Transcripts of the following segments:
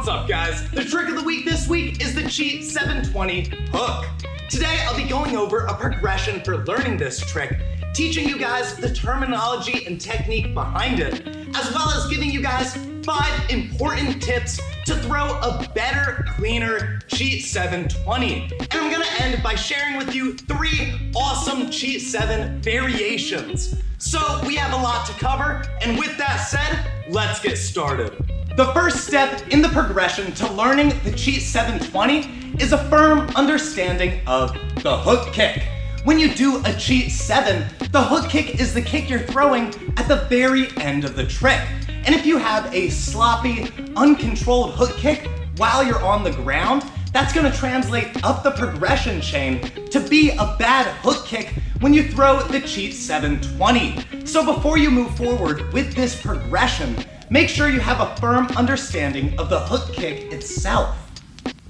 What's up, guys? The trick of the week this week is the Cheat 720 hook. Today, I'll be going over a progression for learning this trick, teaching you guys the terminology and technique behind it, as well as giving you guys 5 important tips to throw a better, cleaner Cheat 720. And I'm gonna end by sharing with you 3 awesome Cheat 7 variations. So we have a lot to cover, and with that said, let's get started. The first step in the progression to learning the Cheat 720 is a firm understanding of the hook kick. When you do a Cheat 7, the hook kick is the kick you're throwing at the very end of the trick. And if you have a sloppy, uncontrolled hook kick while you're on the ground, that's gonna translate up the progression chain to be a bad hook kick when you throw the Cheat 720. So before you move forward with this progression, make sure you have a firm understanding of the hook kick itself.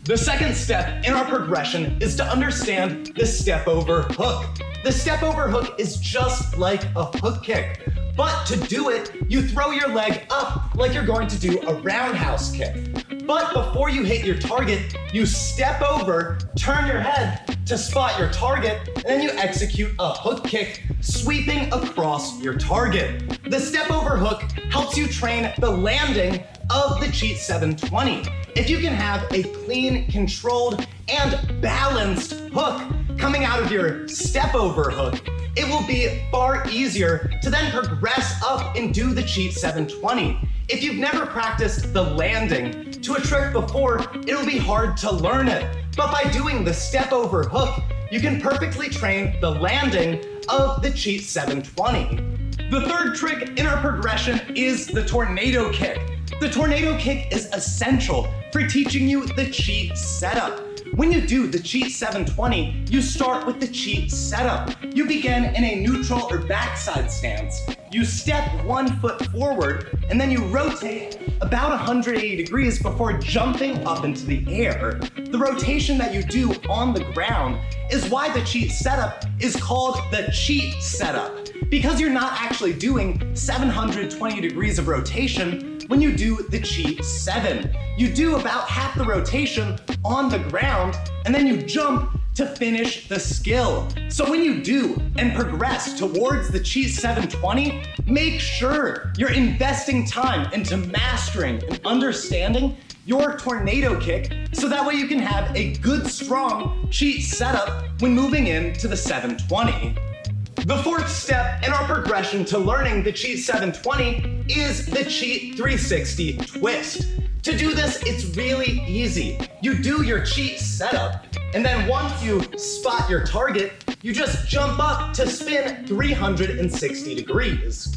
The second step in our progression is to understand the step over hook. The step over hook is just like a hook kick, but to do it, you throw your leg up like you're going to do a roundhouse kick. But before you hit your target, you step over, turn your head to spot your target, and then you execute a hook kick, sweeping across your target. The step over hook helps you train the landing of the Cheat 720. If you can have a clean, controlled, and balanced hook coming out of your step over hook, it will be far easier to then progress up and do the Cheat 720. If you've never practiced the landing to a trick before, it'll be hard to learn it. But by doing the step over hook, you can perfectly train the landing of the Cheat 720. The third trick in our progression is the tornado kick. The tornado kick is essential for teaching you the cheat setup. When you do the Cheat 720, you start with the cheat setup. You begin in a neutral or backside stance. You step 1 foot forward, and then you rotate about 180 degrees before jumping up into the air. The rotation that you do on the ground is why the cheat setup is called the cheat setup, because you're not actually doing 720 degrees of rotation when you do the Cheat 7. You do about half the rotation on the ground, and then you jump to finish the skill. So when you do and progress towards the Cheat 720, make sure you're investing time into mastering and understanding your tornado kick, so that way you can have a good, strong cheat setup when moving into the 720. The fourth step in our progression to learning the Cheat 720 is the Cheat 360 twist. To do this, it's really easy. You do your cheat setup, and then once you spot your target, you just jump up to spin 360 degrees.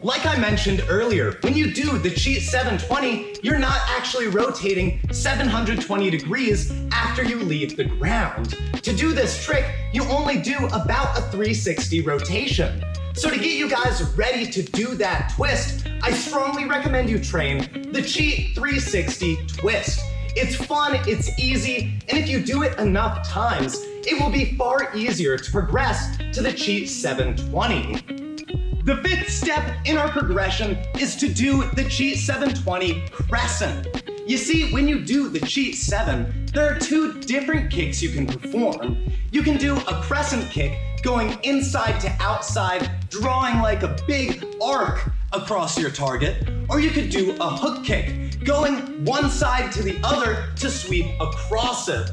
Like I mentioned earlier, when you do the Cheat 720, you're not actually rotating 720 degrees after you leave the ground. To do this trick, you only do about a 360 rotation. So to get you guys ready to do that twist, I strongly recommend you train the Cheat 360 twist. It's fun, it's easy, and if you do it enough times, it will be far easier to progress to the Cheat 720. The fifth step in our progression is to do the Cheat 720 Crescent. You see, when you do the Cheat 7, there are 2 different kicks you can perform. You can do a crescent kick going inside to outside, drawing like a big arc across your target, or you could do a hook kick, going one side to the other to sweep across it.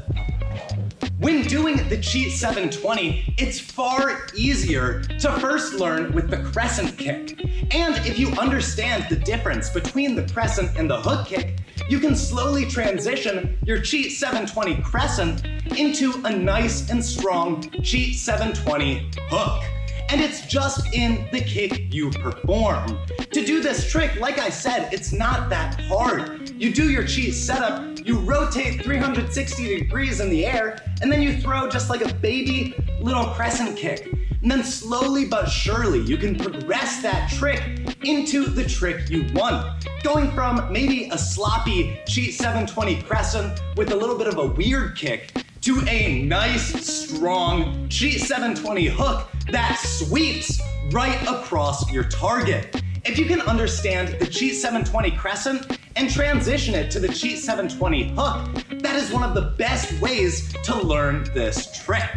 When doing the Cheat 720, it's far easier to first learn with the crescent kick. And if you understand the difference between the crescent and the hook kick, you can slowly transition your Cheat 720 crescent into a nice and strong Cheat 720 hook. And it's just in the kick you perform. To do this trick, like I said, it's not that hard. You do your cheat setup, you rotate 360 degrees in the air, and then you throw just like a baby little crescent kick. And then slowly but surely, you can progress that trick into the trick you want. Going from maybe a sloppy Cheat 720 crescent with a little bit of a weird kick to a nice, strong Cheat 720 hook that sweeps right across your target. If you can understand the Cheat 720 Crescent and transition it to the Cheat 720 hook, that is one of the best ways to learn this trick.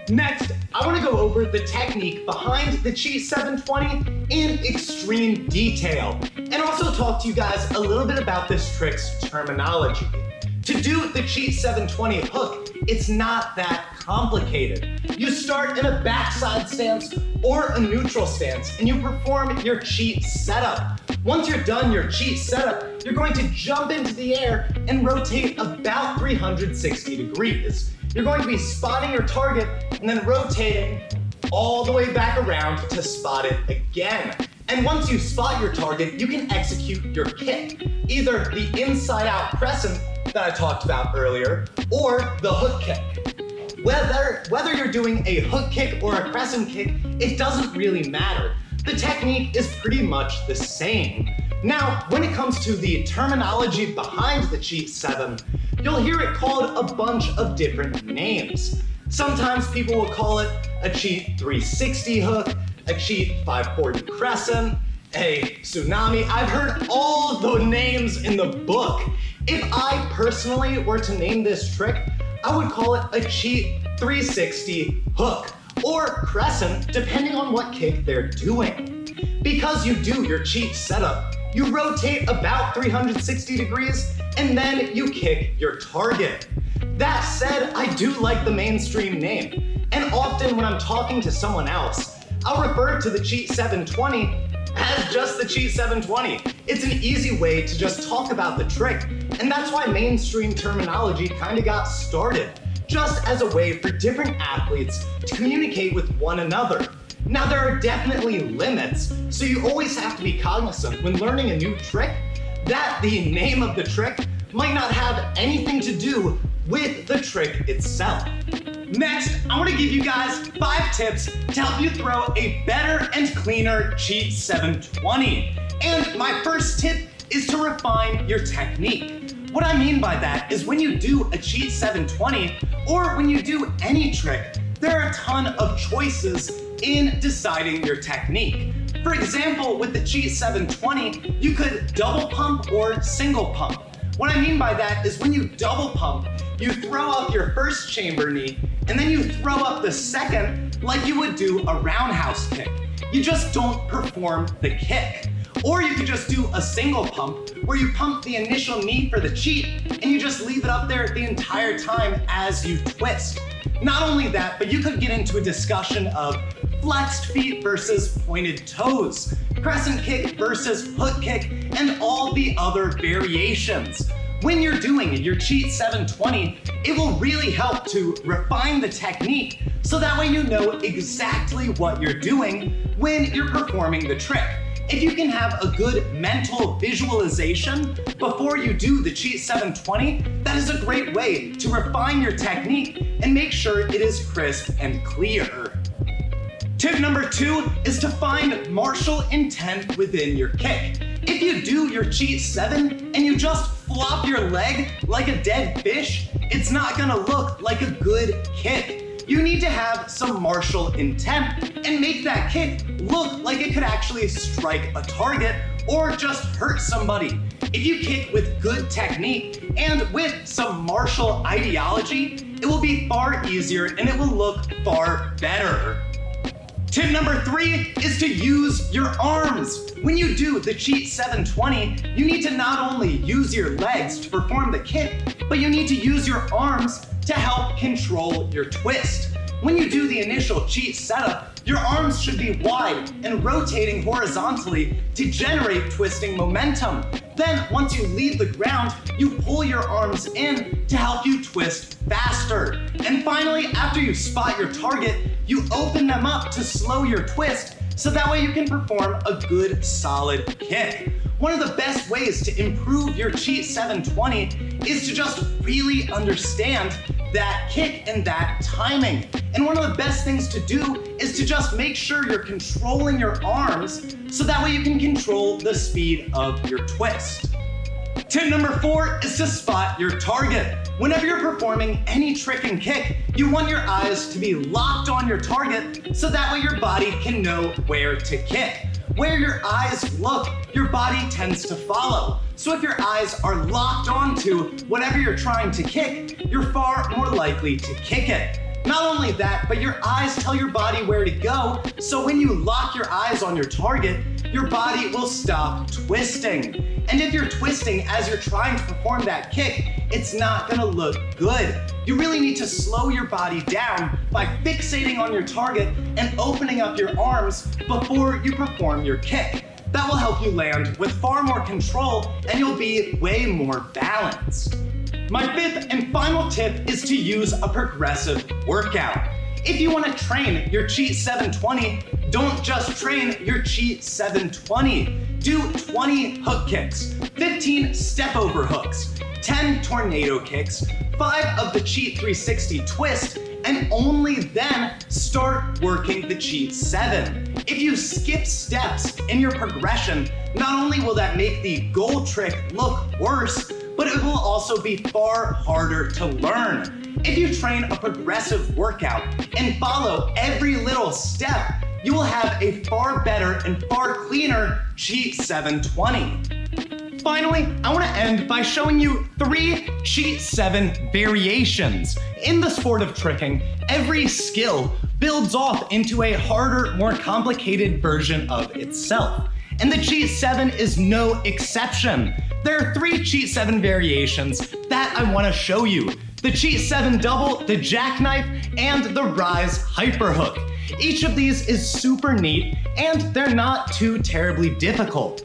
Next, I want to go over the technique behind the Cheat 720 in extreme detail, and also talk to you guys a little bit about this trick's terminology. To do the Cheat 720 hook, it's not that complicated. You start in a backside stance or a neutral stance, and you perform your cheat setup. Once you're done your cheat setup, you're going to jump into the air and rotate about 360 degrees. You're going to be spotting your target and then rotating all the way back around to spot it again. And once you spot your target, you can execute your kick, either the inside out crescent that I talked about earlier, or the hook kick. Whether you're doing a hook kick or a crescent kick, it doesn't really matter. The technique is pretty much the same. Now, when it comes to the terminology behind the Cheat 7, you'll hear it called a bunch of different names. Sometimes people will call it a Cheat 360 hook, a Cheat 540 crescent, a tsunami. I've heard all of the names in the book. If I personally were to name this trick, I would call it a Cheat 360 hook or crescent, depending on what kick they're doing. Because you do your cheat setup, you rotate about 360 degrees and then you kick your target. That said, I do like the mainstream name, and often when I'm talking to someone else, I'll refer to the Cheat 720 as just the Cheat 720. It's an easy way to just talk about the trick, and that's why mainstream terminology kind of got started, just as a way for different athletes to communicate with one another. Now, there are definitely limits, so you always have to be cognizant when learning a new trick that the name of the trick might not have anything to do with the trick itself. Next, I want to give you guys 5 tips to help you throw a better and cleaner Cheat 720. And my first tip is to refine your technique. What I mean by that is when you do a Cheat 720, or when you do any trick, there are a ton of choices in deciding your technique. For example, with the Cheat 720, you could double pump or single pump. What I mean by that is when you double pump, you throw up your first chamber knee, and then you throw up the second like you would do a roundhouse kick. You just don't perform the kick. Or you could just do a single pump where you pump the initial knee for the cheat and you just leave it up there the entire time as you twist. Not only that, but you could get into a discussion of flexed feet versus pointed toes, crescent kick versus hook kick, and all the other variations. When you're doing your Cheat 720, it will really help to refine the technique so that way you know exactly what you're doing when you're performing the trick. If you can have a good mental visualization before you do the Cheat 720, that is a great way to refine your technique and make sure it is crisp and clear. Tip number 2 is to find martial intent within your kick. If you do your Cheat 7 and you just flop your leg like a dead fish, it's not gonna look like a good kick. You need to have some martial intent and make that kick look like it could actually strike a target or just hurt somebody. If you kick with good technique and with some martial ideology, it will be far easier and it will look far better. Tip number 3 is to use your arms. When you do the Cheat 720, you need to not only use your legs to perform the kick, but you need to use your arms to help control your twist. When you do the initial cheat setup, your arms should be wide and rotating horizontally to generate twisting momentum. Then, once you leave the ground, you pull your arms in to help you twist faster. And finally, after you spot your target, you open them up to slow your twist so that way you can perform a good solid kick. One of the best ways to improve your Cheat 720 is to just really understand that kick and that timing. And one of the best things to do is to just make sure you're controlling your arms so that way you can control the speed of your twist. Tip number 4 is to spot your target. Whenever you're performing any trick and kick, you want your eyes to be locked on your target so that way your body can know where to kick. Where your eyes look, your body tends to follow. So if your eyes are locked onto whatever you're trying to kick, you're far more likely to kick it. Not only that, but your eyes tell your body where to go, so when you lock your eyes on your target, your body will stop twisting. And if you're twisting as you're trying to perform that kick, it's not gonna look good. You really need to slow your body down by fixating on your target and opening up your arms before you perform your kick. That will help you land with far more control and you'll be way more balanced. My fifth and final tip is to use a progressive workout. If you want to train your Cheat 720, don't just train your Cheat 720. Do 20 hook kicks, 15 step over hooks, 10 tornado kicks, 5 of the Cheat 360 twist, and only then start working the Cheat 7. If you skip steps in your progression, not only will that make the goal trick look worse, but it will also be far harder to learn. If you train a progressive workout and follow every little step, you will have a far better and far cleaner Cheat 720. Finally, I want to end by showing you 3 Cheat 7 variations. In the sport of tricking, every skill builds off into a harder, more complicated version of itself. And the Cheat 7 is no exception. There are 3 Cheat 7 variations that I want to show you. The Cheat 7 double, the jackknife, and the rise hyperhook. Each of these is super neat, and they're not too terribly difficult.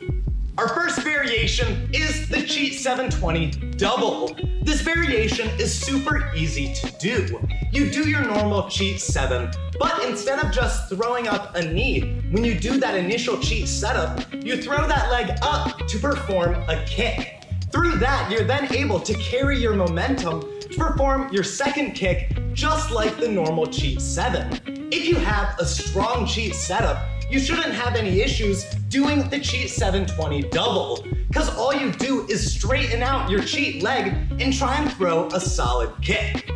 Our first variation is the Cheat 720 double. This variation is super easy to do. You do your normal Cheat 7, but instead of just throwing up a knee, when you do that initial cheat setup, you throw that leg up to perform a kick. Through that, you're then able to carry your momentum to perform your second kick just like the normal Cheat 7. If you have a strong cheat setup, you shouldn't have any issues doing the Cheat 720 double, because all you do is straighten out your cheat leg and try and throw a solid kick.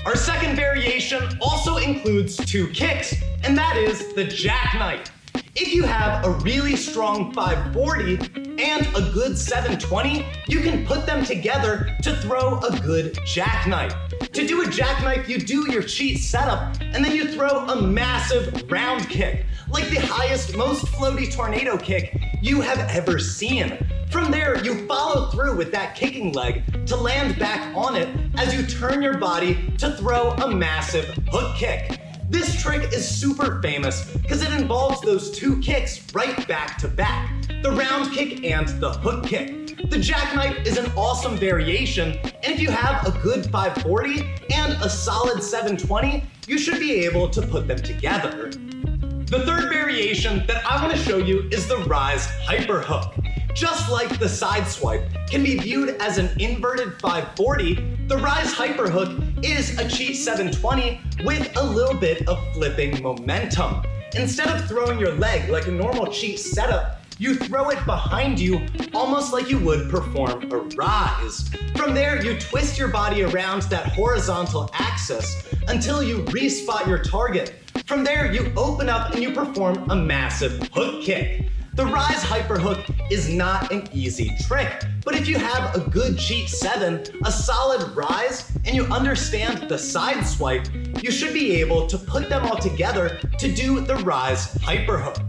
Our second variation also includes 2 kicks, and that is the jackknife. If you have a really strong 540 and a good 720, you can put them together to throw a good jackknife. To do a jackknife, you do your cheat setup, and then you throw a massive round kick, like the highest, most floaty tornado kick you have ever seen. From there, you follow through with that kicking leg to land back on it as you turn your body to throw a massive hook kick. This trick is super famous because it involves those 2 kicks right back to back, the round kick and the hook kick. The jackknife is an awesome variation, and if you have a good 540 and a solid 720, you should be able to put them together. The third variation that I want to show you is the rise hyperhook. Just like the side swipe can be viewed as an inverted 540, the rise hyperhook is a Cheat 720 with a little bit of flipping momentum. Instead of throwing your leg like a normal cheat setup, you throw it behind you almost like you would perform a rise. From there, you twist your body around that horizontal axis until you respot your target. From there, you open up and you perform a massive hook kick. The rise hyperhook is not an easy trick, but if you have a good Cheat 7, a solid rise, and you understand the side swipe, you should be able to put them all together to do the rise hyperhook.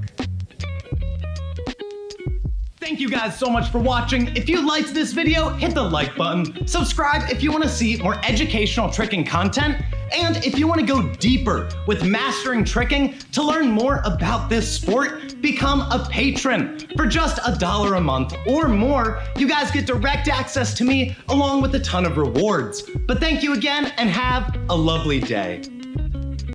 Thank you guys so much for watching. If you liked this video, hit the like button. Subscribe if you want to see more educational tricking content. And if you want to go deeper with mastering tricking to learn more about this sport, become a patron. For just $1 a month or more, you guys get direct access to me along with a ton of rewards. But thank you again and have a lovely day.